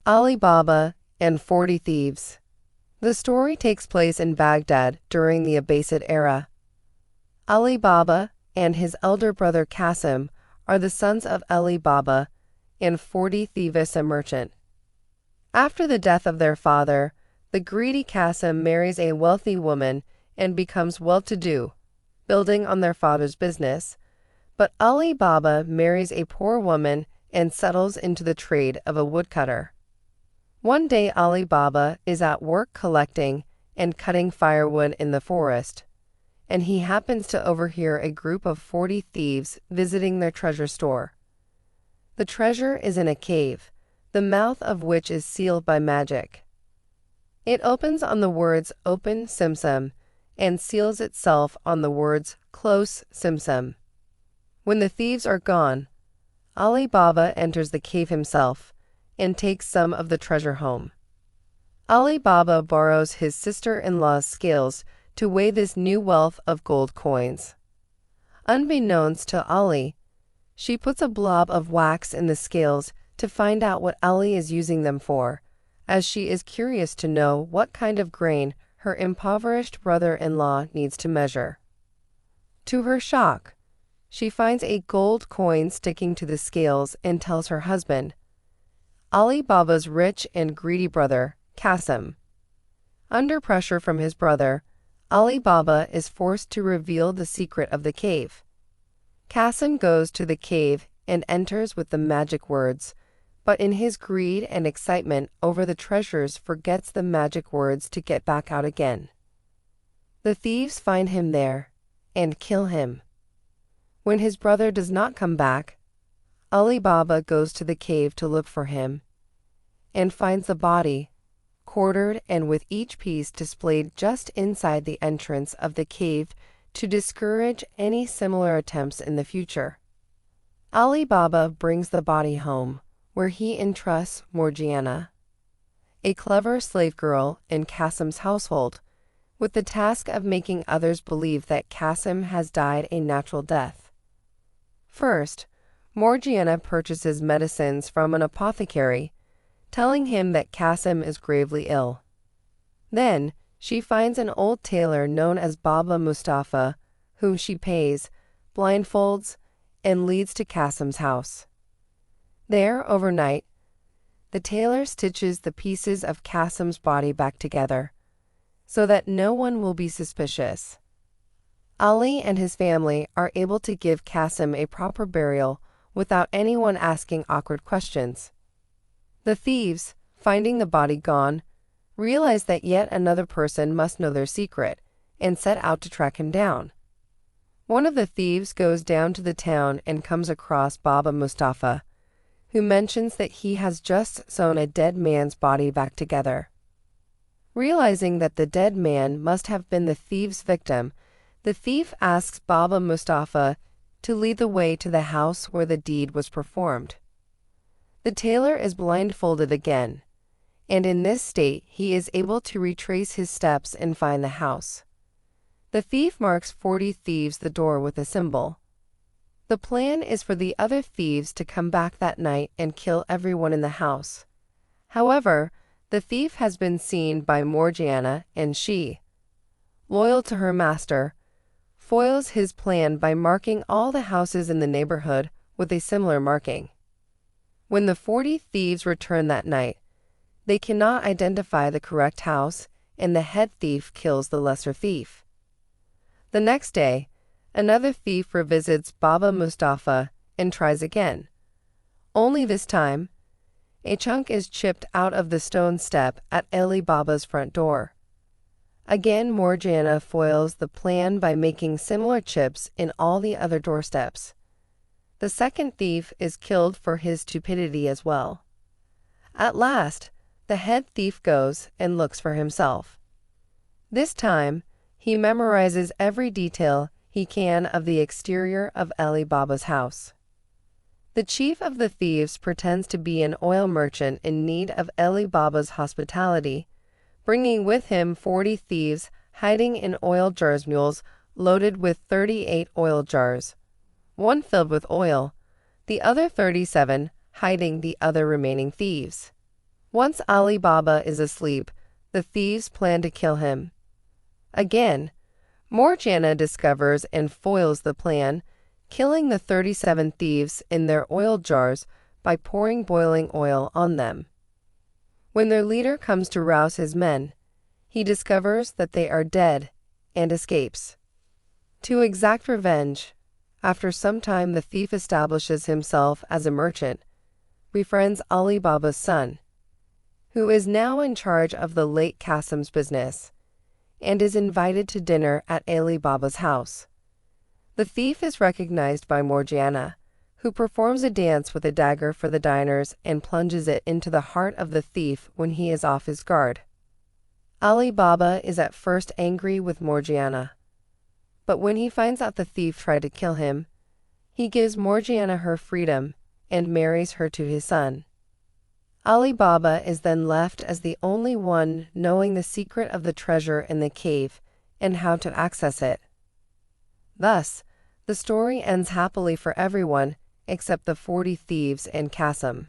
Ali Baba and 40 Thieves. The story takes place in Baghdad during the Abbasid era. Ali Baba and his elder brother Qasim are the sons of Ali Baba and 40 Thieves, a merchant. After the death of their father, the greedy Qasim marries a wealthy woman and becomes well-to-do, building on their father's business. But Ali Baba marries a poor woman and settles into the trade of a woodcutter. One day Ali Baba is at work collecting and cutting firewood in the forest, and he happens to overhear a group of 40 thieves visiting their treasure store. The treasure is in a cave, the mouth of which is sealed by magic. It opens on the words "Open Simsim" and seals itself on the words "Close Simsim." When the thieves are gone, Ali Baba enters the cave himself and takes some of the treasure home. Ali Baba borrows his sister-in-law's scales to weigh this new wealth of gold coins. Unbeknownst to Ali, she puts a blob of wax in the scales to find out what Ali is using them for, as she is curious to know what kind of grain her impoverished brother-in-law needs to measure. To her shock, she finds a gold coin sticking to the scales and tells her husband, Ali Baba's rich and greedy brother, Qasim. Under pressure from his brother, Ali Baba is forced to reveal the secret of the cave. Qasim goes to the cave and enters with the magic words, but in his greed and excitement over the treasures forgets the magic words to get back out again. The thieves find him there and kill him. When his brother does not come back, Ali Baba goes to the cave to look for him and finds the body, quartered and with each piece displayed just inside the entrance of the cave to discourage any similar attempts in the future. Ali Baba brings the body home, where he entrusts Morgiana, a clever slave girl in Qasim's household, with the task of making others believe that Qasim has died a natural death. First, Morgiana purchases medicines from an apothecary, telling him that Qasim is gravely ill. Then, she finds an old tailor known as Baba Mustafa, whom she pays, blindfolds, and leads to Qasim's house. There, overnight, the tailor stitches the pieces of Qasim's body back together, so that no one will be suspicious. Ali and his family are able to give Qasim a proper burial without anyone asking awkward questions. The thieves, finding the body gone, realize that yet another person must know their secret and set out to track him down. One of the thieves goes down to the town and comes across Baba Mustafa, who mentions that he has just sewn a dead man's body back together. Realizing that the dead man must have been the thief's victim, the thief asks Baba Mustafa to lead the way to the house where the deed was performed. The tailor is blindfolded again, and in this state he is able to retrace his steps and find the house. The thief marks 40 thieves the door with a symbol. The plan is for the other thieves to come back that night and kill everyone in the house. However, the thief has been seen by Morgiana, and she, loyal to her master, foils his plan by marking all the houses in the neighborhood with a similar marking. When the 40 thieves return that night, they cannot identify the correct house, and the head thief kills the lesser thief. The next day, another thief revisits Baba Mustafa and tries again. Only this time, a chunk is chipped out of the stone step at Ali Baba's front door. Again, Morgiana foils the plan by making similar chips in all the other doorsteps. The second thief is killed for his stupidity as well. At last, the head thief goes and looks for himself. This time, he memorizes every detail he can of the exterior of Ali Baba's house. The chief of the thieves pretends to be an oil merchant in need of Ali Baba's hospitality, bringing with him 40 thieves hiding in oil jars, mules loaded with 38 oil jars, one filled with oil, the other 37 hiding the other remaining thieves. Once Ali Baba is asleep, the thieves plan to kill him. Again, Morgiana discovers and foils the plan, killing the 37 thieves in their oil jars by pouring boiling oil on them. When their leader comes to rouse his men, he discovers that they are dead and escapes. To exact revenge, after some time the thief establishes himself as a merchant, befriends Ali Baba's son, who is now in charge of the late Qasim's business, and is invited to dinner at Ali Baba's house. The thief is recognized by Morgiana, who performs a dance with a dagger for the diners and plunges it into the heart of the thief when he is off his guard. Ali Baba is at first angry with Morgiana, but when he finds out the thief tried to kill him, he gives Morgiana her freedom and marries her to his son. Ali Baba is then left as the only one knowing the secret of the treasure in the cave and how to access it. Thus, the story ends happily for everyone except the 40 thieves and Qasim.